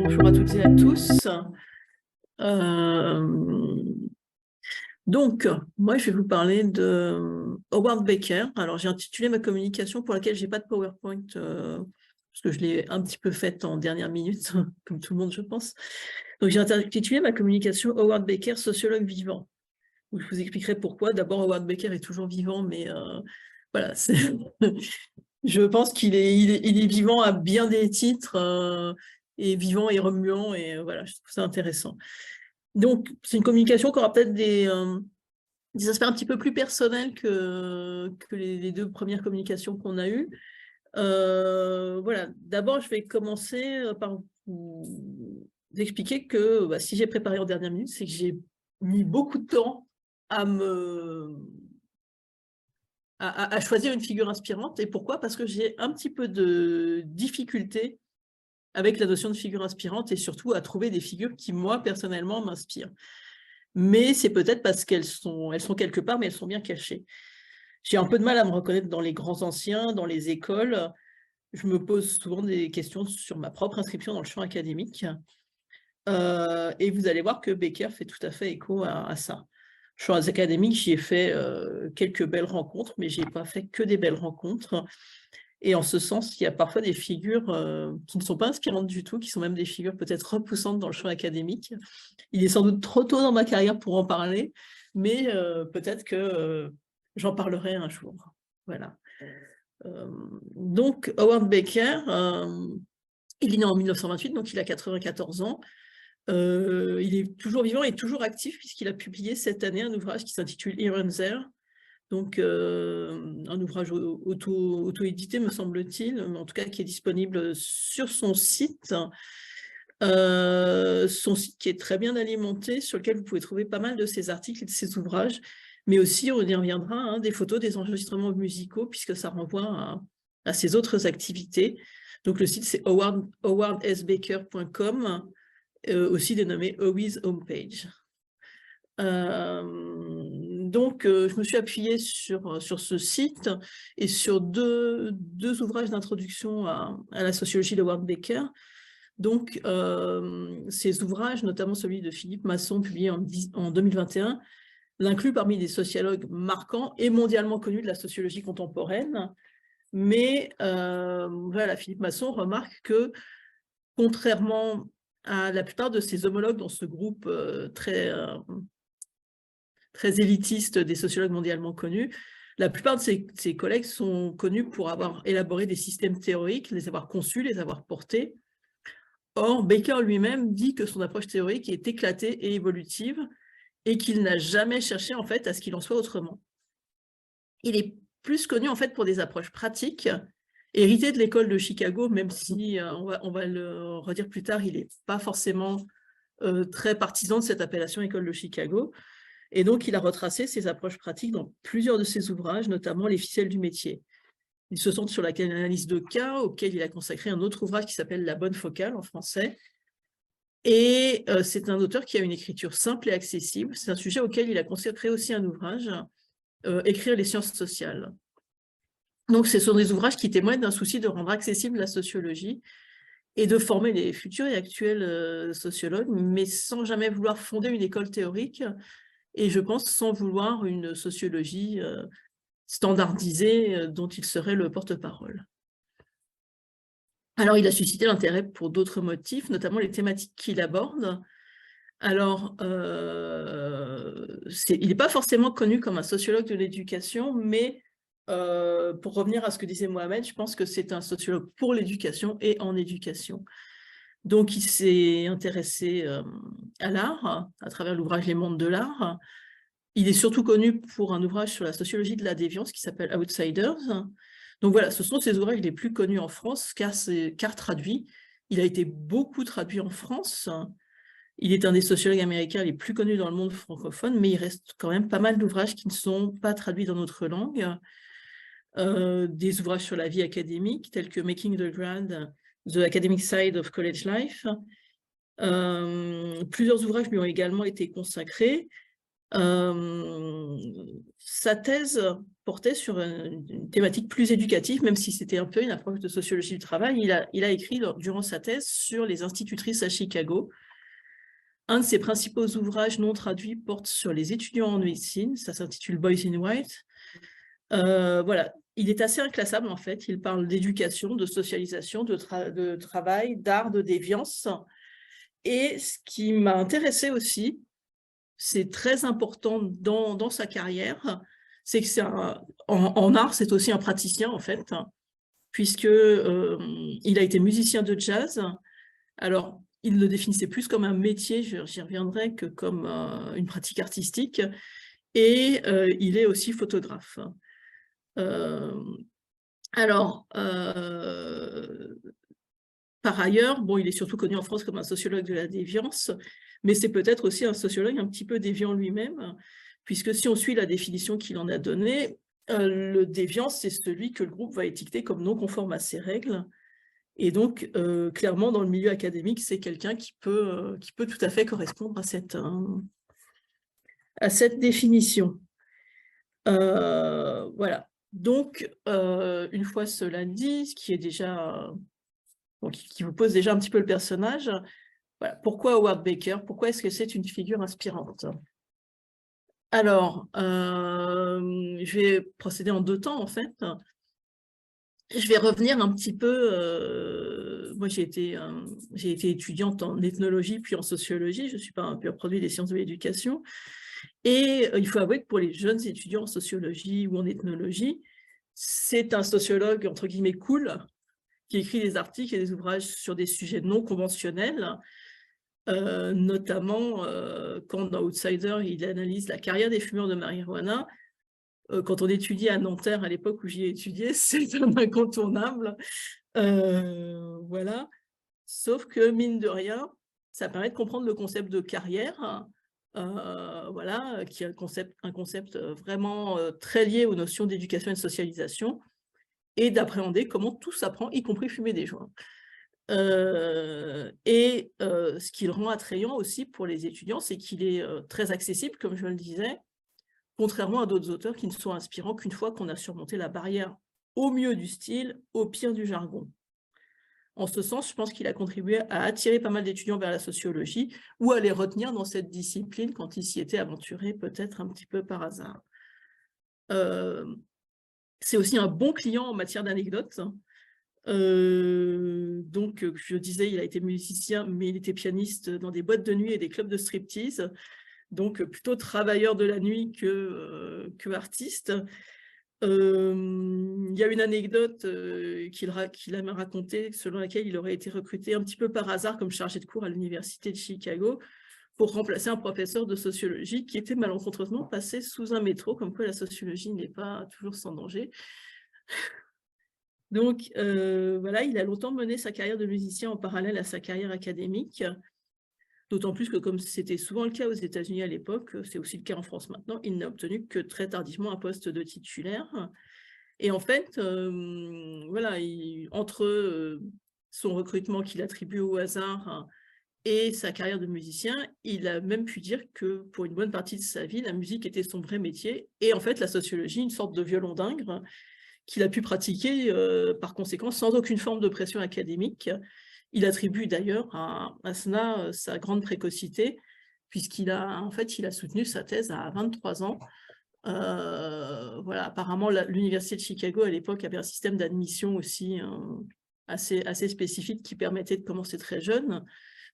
bonjour à toutes et à tous. Euh, donc, moi, je vais vous parler de Howard Baker. Alors, j'ai intitulé ma communication pour laquelle je n'ai pas de PowerPoint, parce que je l'ai un petit peu faite en dernière minute, comme tout le monde, je pense. Donc, j'ai intitulé ma communication Howard Baker, sociologue vivant. Donc, je vous expliquerai pourquoi. D'abord, Howard Baker est toujours vivant, mais voilà, je pense qu'il est vivant à bien des titres, et vivant et remuant, et voilà, je trouve ça intéressant. Donc, c'est une communication qui aura peut-être des aspects un petit peu plus personnels que les deux premières communications qu'on a eues. Voilà, d'abord, je vais commencer par vous expliquer que si j'ai préparé en dernière minute, c'est que j'ai mis beaucoup de temps à choisir une figure inspirante. Et pourquoi? Parce que j'ai un petit peu de difficulté avec la notion de figure inspirante et surtout à trouver des figures qui, moi, personnellement, m'inspirent. Mais c'est peut-être parce elles sont quelque part, mais elles sont bien cachées. J'ai un peu de mal à me reconnaître dans les grands anciens, dans les écoles. Je me pose souvent des questions sur ma propre inscription dans le champ académique. Et vous allez voir que Baker fait tout à fait écho à ça. Champ académique, j'y ai fait quelques belles rencontres, mais je n'ai pas fait que des belles rencontres. Et en ce sens, il y a parfois des figures qui ne sont pas inspirantes du tout, qui sont même des figures peut-être repoussantes dans le champ académique. Il est sans doute trop tôt dans ma carrière pour en parler, mais peut-être que j'en parlerai un jour. Voilà. Donc, Howard Baker, il est né en 1928, donc il a 94 ans. Il est toujours vivant et toujours actif, puisqu'il a publié cette année un ouvrage qui s'intitule Here and There, donc un ouvrage auto-édité, me semble-t-il, mais en tout cas qui est disponible sur son site. Son site qui est très bien alimenté, sur lequel vous pouvez trouver pas mal de ses articles et de ses ouvrages, mais aussi, on y reviendra, hein, des photos, des enregistrements musicaux, puisque ça renvoie à ses autres activités. Donc le site, c'est howardsbaker.com, aussi dénommé Howie's Homepage. Donc, je me suis appuyée sur ce site et sur deux ouvrages d'introduction à la sociologie de Howard Baker. Donc, ces ouvrages, notamment celui de Philippe Masson, publié en 2021, l'inclut parmi des sociologues marquants et mondialement connus de la sociologie contemporaine. Mais voilà, Philippe Masson remarque que, contrairement à la plupart de ses homologues dans ce groupe très élitiste des sociologues mondialement connus, la plupart de ses collègues sont connus pour avoir élaboré des systèmes théoriques, les avoir conçus, les avoir portés. Or, Baker lui-même dit que son approche théorique est éclatée et évolutive et qu'il n'a jamais cherché en fait à ce qu'il en soit autrement. Il est plus connu en fait pour des approches pratiques, héritées de l'école de Chicago, même si, on va le redire plus tard, il n'est pas forcément très partisan de cette appellation école de Chicago. Et donc, il a retracé ses approches pratiques dans plusieurs de ses ouvrages, notamment Les ficelles du métier. Il se centre sur l'analyse de cas, auquel il a consacré un autre ouvrage qui s'appelle La bonne focale en français. Et c'est un auteur qui a une écriture simple et accessible. C'est un sujet auquel il a consacré aussi un ouvrage, Écrire les sciences sociales. Donc, ce sont des ouvrages qui témoignent d'un souci de rendre accessible la sociologie et de former les futurs et actuels sociologues, mais sans jamais vouloir fonder une école théorique, et je pense sans vouloir une sociologie standardisée dont il serait le porte-parole. Alors, il a suscité l'intérêt pour d'autres motifs, notamment les thématiques qu'il aborde. Alors, il n'est pas forcément connu comme un sociologue de l'éducation, mais pour revenir à ce que disait Mohamed, je pense que c'est un sociologue pour l'éducation et en éducation. Donc, il s'est intéressé à l'art, à travers l'ouvrage Les mondes de l'art. Il est surtout connu pour un ouvrage sur la sociologie de la déviance qui s'appelle Outsiders. Donc voilà, ce sont ses ouvrages les plus connus en France, car traduits. Il a été beaucoup traduit en France. Il est un des sociologues américains les plus connus dans le monde francophone, mais il reste quand même pas mal d'ouvrages qui ne sont pas traduits dans notre langue. Des ouvrages sur la vie académique, tels que Making the Grad, The Academic Side of College Life. Plusieurs ouvrages lui ont également été consacrés. Sa thèse portait sur une thématique plus éducative, même si c'était un peu une approche de sociologie du travail. Il a écrit durant sa thèse sur les institutrices à Chicago. Un de ses principaux ouvrages non traduits porte sur les étudiants en médecine, ça s'intitule Boys in White. Voilà, il est assez inclassable en fait, il parle d'éducation, de socialisation, de travail, d'art, de déviance. Et ce qui m'a intéressé aussi, c'est très important dans sa carrière, c'est que en art, c'est aussi un praticien en fait, puisque il a été musicien de jazz. Alors, il le définissait plus comme un métier, j'y reviendrai, que comme une pratique artistique. Et il est aussi photographe. Alors, par ailleurs, bon, il est surtout connu en France comme un sociologue de la déviance, mais c'est peut-être aussi un sociologue un petit peu déviant lui-même, puisque si on suit la définition qu'il en a donnée, le déviant, c'est celui que le groupe va étiqueter comme non conforme à ses règles. Et donc, clairement, dans le milieu académique, c'est quelqu'un qui peut tout à fait correspondre à cette définition. Voilà. Donc, une fois cela dit, ce qui est déjà... Bon, qui vous pose déjà un petit peu le personnage, voilà. Pourquoi Howard Baker? Pourquoi est-ce que c'est une figure inspirante? Alors, je vais procéder en 2 temps, en fait. Je vais revenir un petit peu, moi j'ai été étudiante en ethnologie puis en sociologie, je ne suis pas un pur produit des sciences de l'éducation, et il faut avouer que pour les jeunes étudiants en sociologie ou en ethnologie, c'est un sociologue entre guillemets cool, qui écrit des articles et des ouvrages sur des sujets non conventionnels, notamment quand dans Outsider, il analyse la carrière des fumeurs de marijuana. Quand on étudie à Nanterre, à l'époque où j'y ai étudié, c'est un incontournable. Voilà. Sauf que, mine de rien, ça permet de comprendre le concept de carrière, voilà, qui est un concept vraiment très lié aux notions d'éducation et de socialisation, et d'appréhender comment tout s'apprend, y compris fumer des joints. Ce qui le rend attrayant aussi pour les étudiants, c'est qu'il est très accessible, comme je le disais, contrairement à d'autres auteurs qui ne sont inspirants qu'une fois qu'on a surmonté la barrière au mieux du style, au pire du jargon. En ce sens, je pense qu'il a contribué à attirer pas mal d'étudiants vers la sociologie ou à les retenir dans cette discipline quand ils s'y étaient aventurés peut-être un petit peu par hasard. C'est aussi un bon client en matière d'anecdotes. Donc, je disais, il a été musicien, mais il était pianiste dans des boîtes de nuit et des clubs de striptease. Donc, plutôt travailleur de la nuit que artiste. Il y a une anecdote qu'il aime raconter, selon laquelle il aurait été recruté un petit peu par hasard comme chargé de cours à l'université de Chicago pour remplacer un professeur de sociologie qui était malencontreusement passé sous un métro, comme quoi la sociologie n'est pas toujours sans danger. Donc, voilà, il a longtemps mené sa carrière de musicien en parallèle à sa carrière académique, d'autant plus que, comme c'était souvent le cas aux États-Unis à l'époque, c'est aussi le cas en France maintenant, il n'a obtenu que très tardivement un poste de titulaire. Et en fait, voilà, entre son recrutement qu'il attribue au hasard et sa carrière de musicien, il a même pu dire que pour une bonne partie de sa vie, la musique était son vrai métier, et en fait, la sociologie, une sorte de violon d'ingres, qu'il a pu pratiquer par conséquent sans aucune forme de pression académique. Il attribue d'ailleurs à cela sa grande précocité, puisqu'il a, en fait, il a soutenu sa thèse à 23 ans. Voilà, apparemment, l'université de Chicago, à l'époque, avait un système d'admission aussi assez spécifique qui permettait de commencer très jeune.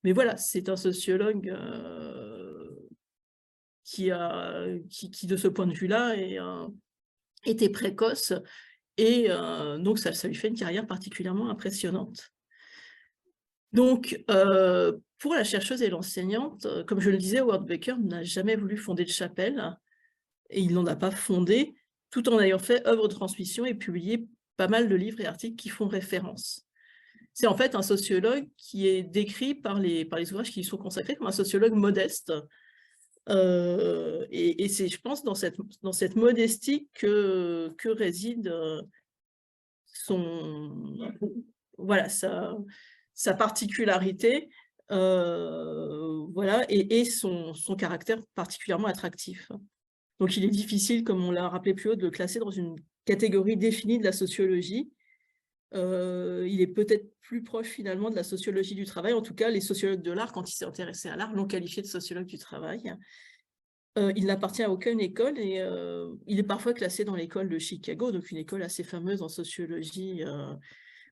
Mais voilà, c'est un sociologue qui, de ce point de vue-là, était précoce. Et donc, ça lui fait une carrière particulièrement impressionnante. Donc, pour la chercheuse et l'enseignante, comme je le disais, Howard Baker n'a jamais voulu fonder de chapelle, et il n'en a pas fondé, tout en ayant fait œuvre de transmission et publié pas mal de livres et articles qui font référence. C'est en fait un sociologue qui est décrit par les ouvrages qui y sont consacrés comme un sociologue modeste. Et c'est, je pense, dans cette modestie que réside voilà, sa particularité. Voilà, et son caractère particulièrement attractif. Donc il est difficile, comme on l'a rappelé plus haut, de le classer dans une catégorie définie de la sociologie. Il est peut-être plus proche finalement de la sociologie du travail. En tout cas, les sociologues de l'art, quand il s'est intéressé à l'art, l'ont qualifié de sociologue du travail. Il n'appartient à aucune école et il est parfois classé dans l'école de Chicago, donc une école assez fameuse en sociologie,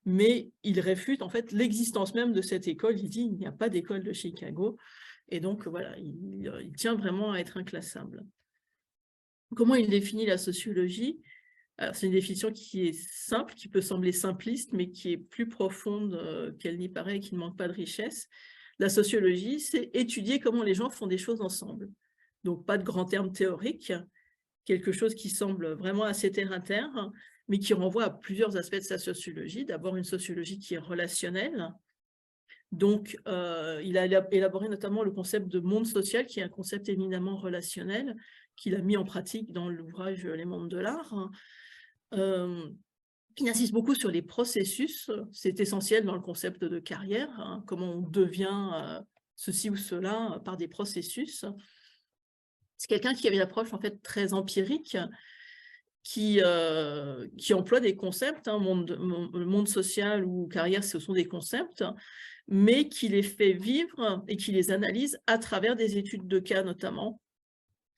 mais il réfute en fait l'existence même de cette école. Il dit il n'y a pas d'école de Chicago, et donc voilà, il tient vraiment à être inclassable. Comment il définit la sociologie? Alors, c'est une définition qui est simple, qui peut sembler simpliste, mais qui est plus profonde qu'elle n'y paraît et qui ne manque pas de richesse. La sociologie, c'est étudier comment les gens font des choses ensemble. Donc, pas de grands termes théoriques, quelque chose qui semble vraiment assez terre-à-terre, mais qui renvoie à plusieurs aspects de sa sociologie. D'abord, une sociologie qui est relationnelle. Donc, il a élaboré notamment le concept de monde social, qui est un concept éminemment relationnel, qu'il a mis en pratique dans l'ouvrage Les mondes de l'art. Il insiste beaucoup sur les processus, c'est essentiel dans le concept de carrière, hein, comment on devient ceci ou cela par des processus. C'est quelqu'un qui avait une approche en fait très empirique, qui emploie des concepts, hein, le monde social ou carrière, ce sont des concepts, mais qui les fait vivre et qui les analyse à travers des études de cas notamment,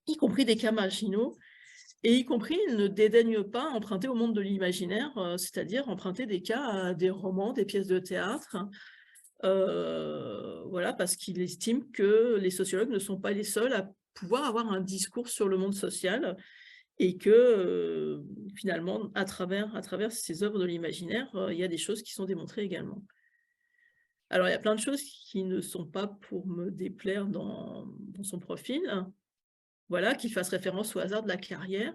y compris des cas marginaux, et y compris, il ne dédaigne pas emprunter au monde de l'imaginaire, c'est-à-dire emprunter des cas à des romans, des pièces de théâtre, voilà, parce qu'il estime que les sociologues ne sont pas les seuls à pouvoir avoir un discours sur le monde social, et que finalement, à travers ces œuvres de l'imaginaire, il y a des choses qui sont démontrées également. Alors, il y a plein de choses qui ne sont pas pour me déplaire dans son profil. Voilà, qu'il fasse référence au hasard de la carrière,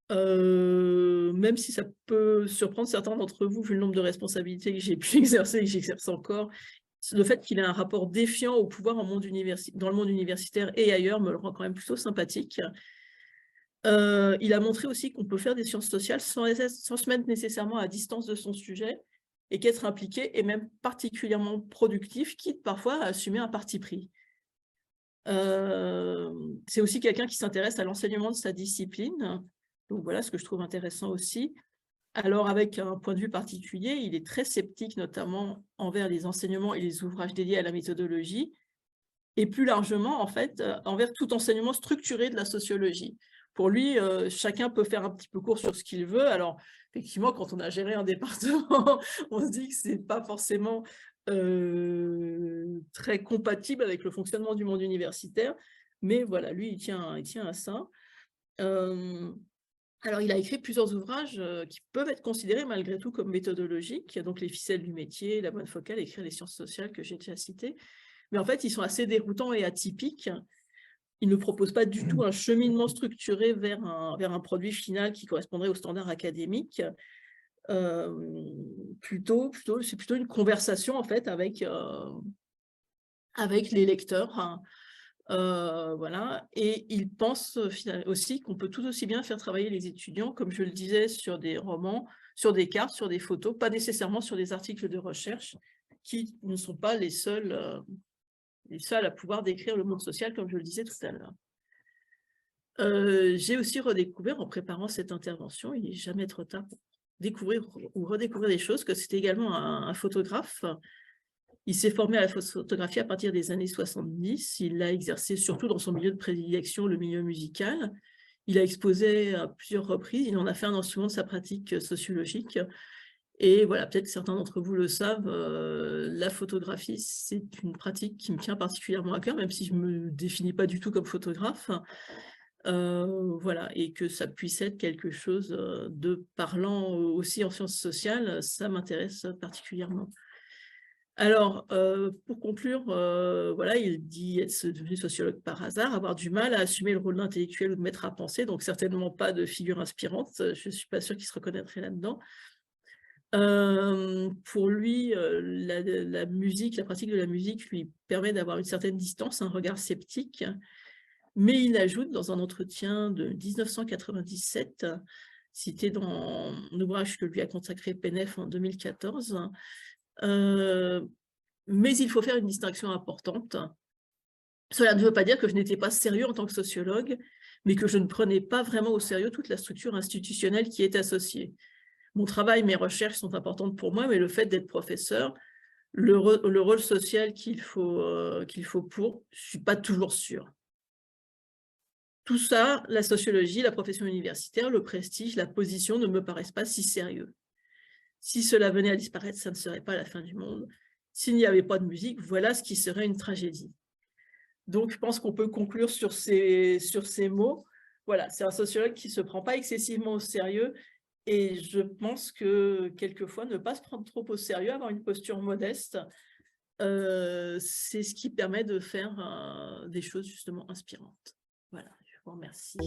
même si ça peut surprendre certains d'entre vous, vu le nombre de responsabilités que j'ai pu exercer et que j'exerce encore. Le fait qu'il ait un rapport défiant au pouvoir dans le monde universitaire et ailleurs me le rend quand même plutôt sympathique. Il a montré aussi qu'on peut faire des sciences sociales sans se mettre nécessairement à distance de son sujet, et qu'être impliqué est même particulièrement productif, quitte parfois à assumer un parti pris. C'est aussi quelqu'un qui s'intéresse à l'enseignement de sa discipline, donc voilà ce que je trouve intéressant aussi. Alors avec un point de vue particulier, il est très sceptique notamment envers les enseignements et les ouvrages dédiés à la méthodologie, et plus largement en fait envers tout enseignement structuré de la sociologie. Pour lui, chacun peut faire un petit peu cours sur ce qu'il veut. Alors effectivement, quand on a géré un département, on se dit que c'est pas forcément très compatible avec le fonctionnement du monde universitaire, mais voilà, lui, il tient à ça. Alors, il a écrit plusieurs ouvrages qui peuvent être considérés malgré tout comme méthodologiques, donc Les ficelles du métier, La bonne focale, Écrire les sciences sociales, que j'ai déjà cité. Mais en fait, ils sont assez déroutants et atypiques. Ils ne proposent pas du tout un cheminement structuré vers un produit final qui correspondrait aux standards académiques. C'est plutôt une conversation en fait avec les lecteurs, hein. Voilà, et il pense aussi qu'on peut tout aussi bien faire travailler les étudiants, comme je le disais, sur des romans, sur des cartes, sur des photos, pas nécessairement sur des articles de recherche, qui ne sont pas les seuls à pouvoir décrire le monde social, comme je le disais tout à l'heure. J'ai aussi redécouvert, en préparant cette intervention, il n'est jamais trop tard pour découvrir ou redécouvrir des choses, que c'était également un photographe. Il s'est formé à la photographie à partir des années 70. Il l'a exercé surtout dans son milieu de prédilection, le milieu musical. Il a exposé à plusieurs reprises. Il en a fait un instrument de sa pratique sociologique. Et voilà, peut-être que certains d'entre vous le savent, la photographie, c'est une pratique qui me tient particulièrement à cœur, même si je ne me définis pas du tout comme photographe. Voilà, et que ça puisse être quelque chose de parlant aussi en sciences sociales, ça m'intéresse particulièrement. Alors, pour conclure, voilà, il dit être devenu sociologue par hasard, avoir du mal à assumer le rôle d'intellectuel ou de maître à penser, donc certainement pas de figure inspirante, je ne suis pas sûre qu'il se reconnaîtrait là-dedans. Pour lui, la musique, la pratique de la musique lui permet d'avoir une certaine distance, un regard sceptique, mais il ajoute dans un entretien de 1997, cité dans un ouvrage que lui a consacré PNF en 2014, Mais il faut faire une distinction importante. Cela ne veut pas dire que je n'étais pas sérieux en tant que sociologue, mais que je ne prenais pas vraiment au sérieux toute la structure institutionnelle qui est associée. Mon travail, mes recherches sont importantes pour moi, mais le fait d'être professeur, le rôle social qu'il faut pour, je ne suis pas toujours sûre. Tout ça, la sociologie, la profession universitaire, le prestige, la position ne me paraissent pas si sérieux. Si cela venait à disparaître, ça ne serait pas la fin du monde. S'il n'y avait pas de musique, voilà ce qui serait une tragédie. Donc, je pense qu'on peut conclure sur ces mots. Voilà, c'est un sociologue qui ne se prend pas excessivement au sérieux et je pense que quelquefois, ne pas se prendre trop au sérieux, avoir une posture modeste, c'est ce qui permet de faire des choses justement inspirantes. Voilà, je vous remercie.